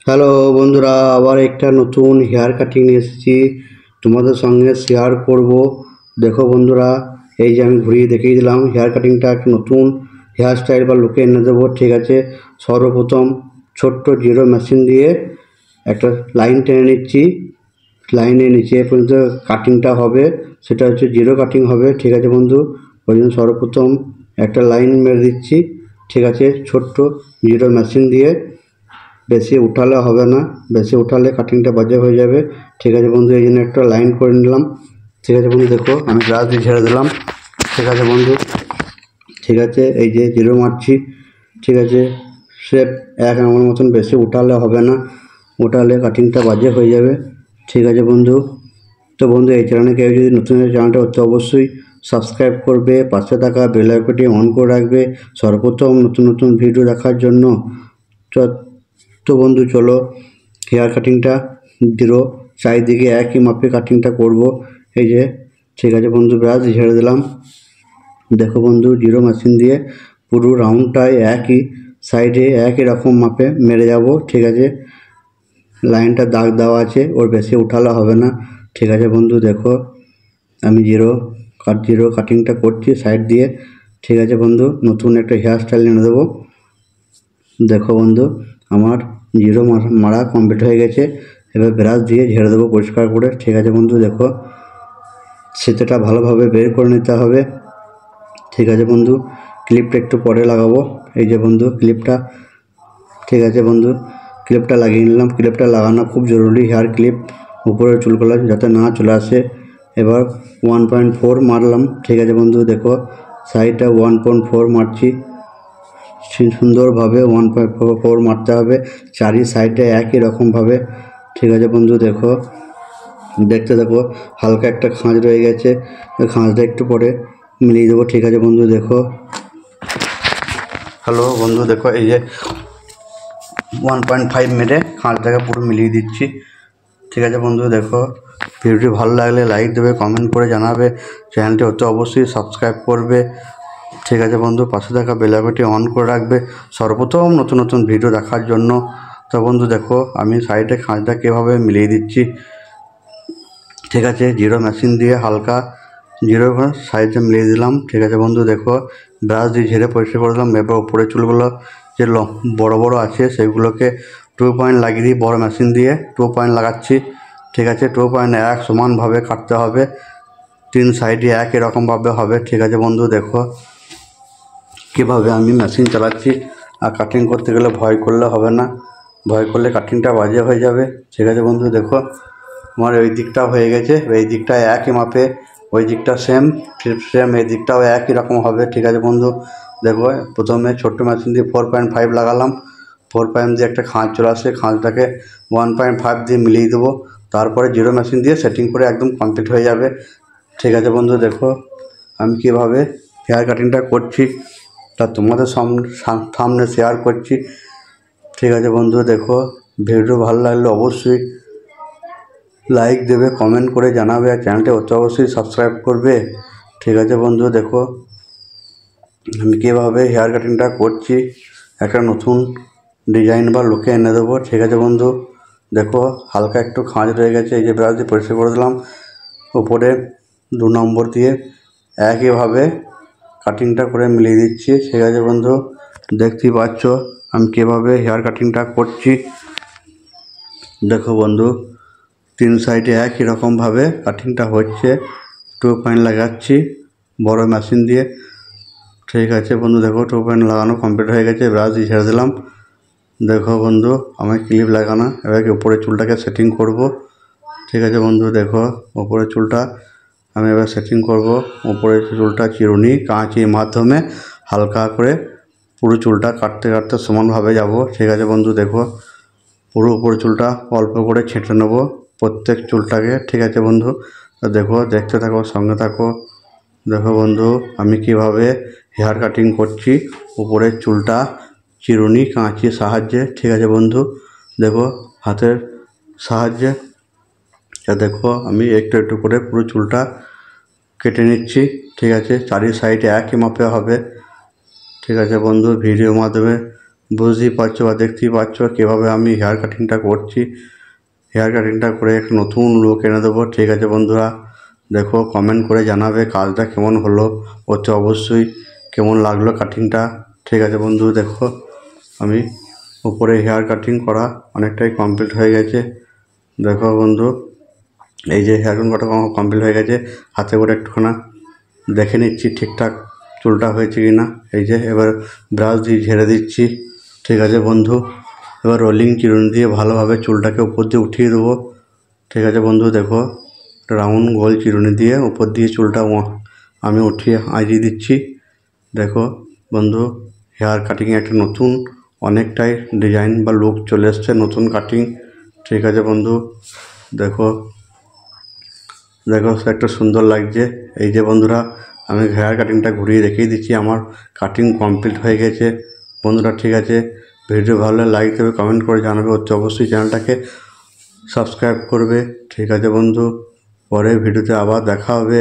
Hello বন্ধুরা, আবার একটা নতুন হেয়ার কাটিং নিয়ে এসেছি, তোমাদের সঙ্গে শেয়ার করব। দেখো বন্ধুরা, এই যে আমি ঘুরিয়ে দেখিয়ে দিলাম হেয়ার কাটিংটা একটা নতুন হেয়ার স্টাইল বা লুকে এনে দেবো। ঠিক আছে, সর্বপ্রথম ছোট্ট জিরো মেশিন দিয়ে একটা লাইন টেনে নিচ্ছি। লাইনের নিচে পর্যন্ত কাটিংটা হবে, সেটা হচ্ছে জিরো কাটিং হবে। ঠিক আছে বন্ধু, ওই জন্য সর্বপ্রথম একটা লাইন মেরে দিচ্ছি। ঠিক আছে, ছোট্ট জিরো মেশিন দিয়ে, বেশি উঠালে হবে না, বেশি উঠালে কাটিংটা বাজে হয়ে যাবে। ঠিক আছে বন্ধু, এই জন্য একটা লাইন করে নিলাম। ঠিক আছে বন্ধু, দেখো আমি ব্রাশ দিয়ে ঝেড়ে দিলাম। ঠিক আছে বন্ধু, ঠিক আছে, এই যে জিরো মারছি। ঠিক আছে, শেপ এক আমার মতন, বেশি উঠালে হবে না, উঠালে কাটিংটা বাজে হয়ে যাবে। ঠিক আছে বন্ধু, তো বন্ধু এই চ্যানেলে কেউ যদি নতুন চ্যানেলটা হচ্ছে অবশ্যই সাবস্ক্রাইব করবে, পাশে থাকা বেল আইকনটি অন করে রাখবে সর্বপ্রথম নতুন নতুন ভিডিও দেখার জন্য। তো বন্ধু চলো হেয়ার কাটিংটা জিরো চারিদিকে একই মাপে কাটিংটা করব। এই যে ঠিক আছে বন্ধু, ব্রাশ ঝেড়ে দিলাম। দেখো বন্ধু, জিরো মেশিন দিয়ে পুরো রাউন্ডটায় একই সাইডে একই রকম মাপে মেরে যাব। ঠিক আছে, লাইনটা দাগ দেওয়া আছে, ওর বেশি উঠালে হবে না। ঠিক আছে বন্ধু, দেখো আমি জিরো কাটিংটা করছি সাইড দিয়ে। ঠিক আছে বন্ধু, নতুন একটা হেয়ার স্টাইল এনে দেবো। দেখো বন্ধু, আমার জিরো মারা কমপ্লিট হয়ে গেছে। এবার ব্রাশ দিয়ে ঝেড়ে দেবো পরিষ্কার করে। ঠিক আছে বন্ধু, দেখো সেটা ভালোভাবে বের করে নিতে হবে। ঠিক আছে বন্ধু, ক্লিপটা একটু পরে লাগাবো। এই যে বন্ধু ক্লিপটা, ঠিক আছে বন্ধু ক্লিপটা লাগিয়ে নিলাম। ক্লিপটা লাগানো খুব জরুরি, হেয়ার ক্লিপ উপরের চুলগুলো যাতে না চলে আসে। এবার 1.4 মারলাম। ঠিক আছে বন্ধু, দেখো সাইডটা 1.4 মারছি সুন্দরভাবে। 1.4 মারতে হবে চারি সাইডে একই রকমভাবে। ঠিক আছে বন্ধু, দেখো দেখতে দেখো হালকা একটা খাঁজ রয়ে গেছে, খাঁজটা একটু পরে মিলিয়ে দেবো। ঠিক আছে বন্ধু, দেখো হ্যালো বন্ধু, দেখো এই যে 1.5 মেরে খাঁজটাকে পুরো মিলিয়ে দিচ্ছি। ঠিক আছে বন্ধু, দেখো ভিডিওটি ভালো লাগলে লাইক দেবে, কমেন্ট করে জানাবে, চ্যানেলটি হতে অবশ্যই সাবস্ক্রাইব করবে। ঠিক আছে বন্ধু, পাশে থাকা বেল আইকনটি অন করে রাখবে সর্বপ্রথম নতুন নতুন ভিডিও দেখার জন্য। তো বন্ধু দেখো আমি সাইডে খাঁজটা কীভাবে মিলিয়ে দিচ্ছি। ঠিক আছে, জিরো মেশিন দিয়ে হালকা জিরো সাইডে মিলিয়ে দিলাম। ঠিক আছে বন্ধু, দেখো ব্রাশ দিয়ে ঝেড়ে পরিষ্কার করে দিলাম। এবার উপরে চুলগুলো যে বড় বড় আছে সেগুলোকে 2 পয়েন্ট লাগিয়ে দিই বড় মেশিন দিয়ে। 2 পয়েন্ট লাগাচ্ছি। ঠিক আছে, 2 পয়েন্ট এক সমানভাবে কাটতে হবে, 3 সাইডে একই রকমভাবে হবে। ঠিক আছে বন্ধু, দেখো কীভাবে আমি মেশিন চালাচ্ছি। আর কাটিং করতে গেলে ভয় করলে হবে না, ভয় করলে কাটিংটা বাজে হয়ে যাবে। ঠিক আছে বন্ধু, দেখো আমার ওই দিকটাও হয়ে গেছে, এই দিকটা একই মাপে, ওই দিকটা সেম সেম, এই দিকটাও একই রকম হবে। ঠিক আছে বন্ধু, দেখো প্রথমে ছোট্ট মেশিন দিয়ে 4.5 লাগালাম। 4 দিয়ে একটা খাঁজ চলে আসে, খাঁজটাকে 1.5 দিয়ে মিলিয়ে দেবো। তারপরে জিরো মেশিন দিয়ে সেটিং করে একদম কমপ্লিট হয়ে যাবে। ঠিক আছে বন্ধু, দেখো আমি কীভাবে হেয়ার কাটিংটা করছি তা তোমাদের সামনে শেয়ার করছি। ঠিক আছে বন্ধু, দেখো ভিডিও ভালো লাগলে অবশ্যই লাইক দেবে, কমেন্ট করে জানাবে, আর চ্যানেলটি অতি অবশ্যই সাবস্ক্রাইব করবে। ঠিক আছে বন্ধু, দেখো আমি কীভাবে হেয়ার কাটিংটা করছি, একটা নতুন ডিজাইন বা লুকে এনে দেবো। ঠিক আছে বন্ধু, দেখো হালকা একটু খাঁজ রয়ে গেছে, এই যে ব্রাশ দিয়ে পরিষ্কার করে দিলাম। উপরে 2 নম্বর দিয়ে একইভাবে কাটিংটা করে মিলিয়ে দিচ্ছি। ঠিক আছে বন্ধু, দেখতেই পাচ্ছ আমি কীভাবে হেয়ার কাটিংটা করছি। দেখো বন্ধু 3 সাইডে একই রকমভাবে কাটিংটা হচ্ছে। 2 পয়েন্ট লাগাচ্ছি বড় মেশিন দিয়ে। ঠিক আছে বন্ধু, দেখো 2 পয়েন্ট লাগানো কমপ্লিট হয়ে গেছে, ব্রাশ দিয়ে ছেড়ে দিলাম। দেখো বন্ধু আমার ক্লিপ লাগানো, এবার উপরে চুলটাকে সেটিং করব। ঠিক আছে বন্ধু, দেখো উপরে চুলটা আমি এবার সেটিং করব। উপরে চুলটা চিরুনি কাঁচির মাধ্যমে হালকা করে পুরো চুলটা কাটতে কাটতে সমানভাবে যাব। ঠিক আছে বন্ধু, দেখো পুরো উপরে চুলটা অল্প করে ছেঁটে নেবো প্রত্যেক চুলটাকে। ঠিক আছে বন্ধু, দেখো দেখতে থাকো, সঙ্গে থাকো। দেখো বন্ধু আমি কিভাবে হেয়ার কাটিং করছি উপরের চুলটা চিরুনি কাঁচির সাহায্যে। ঠিক আছে বন্ধু, দেখো হাতের সাহায্যে দেখো আমি একটু একটু করে পুরো চুলটা কেটে নিচ্ছি। ঠিক আছে, চারি সাইডে একই মাপে হবে। ঠিক আছে বন্ধু, ভিডিওর মাধ্যমে বুঝতেই পারছো বা দেখতেই পাচ্ছ কীভাবে আমি হেয়ার কাটিংটা করছি। হেয়ার কাটিংটা করে একটা নতুন লুক এনে দেবো। ঠিক আছে বন্ধুরা, দেখো কমেন্ট করে জানাবে কাজটা কেমন হলো, অতি অবশ্যই কেমন লাগলো কাটিংটা। ঠিক আছে বন্ধু, দেখো আমি উপরে হেয়ার কাটিং করা অনেকটাই কমপ্লিট হয়ে গেছে। দেখো বন্ধু, এই যে হেয়ার কাটিং করা কমপ্লিট হয়ে গেছে। হাতে করে একটুখানা দেখে নিচ্ছি ঠিকঠাক চুলটা হয়েছে কি না। এই যে এবার ব্রাশ দিয়ে ঝেড়ে দিচ্ছি। ঠিক আছে বন্ধু, এবার রোলিং চিরুনি দিয়ে ভালোভাবে চুলটাকে উপর দিয়ে উঠিয়ে দেবো। ঠিক আছে বন্ধু, দেখো রাউন্ড গোল চিরুনি দিয়ে উপর দিয়ে চুলটা আমি উঠিয়ে আঁচিয়ে দিচ্ছি। দেখো বন্ধু, হেয়ার কাটিংয়ে একটা নতুন অনেকটাই ডিজাইন বা লুক চলে এসছে, নতুন কাটিং। ঠিক আছে বন্ধু, দেখো দেখো একটা সুন্দর লাগছে। এই যে বন্ধুরা, আমি হেয়ার কাটিংটা ঘুরিয়ে দেখিয়ে দিচ্ছি, আমার কাটিং কমপ্লিট হয়ে গেছে বন্ধুরা। ঠিক আছে, ভিডিও ভালো লাগলে লাইক দেবে, কমেন্ট করে জানাবে, হচ্ছে অবশ্যই চ্যানেলটাকে সাবস্ক্রাইব করবে। ঠিক আছে বন্ধু, পরের ভিডিওতে আবার দেখা হবে।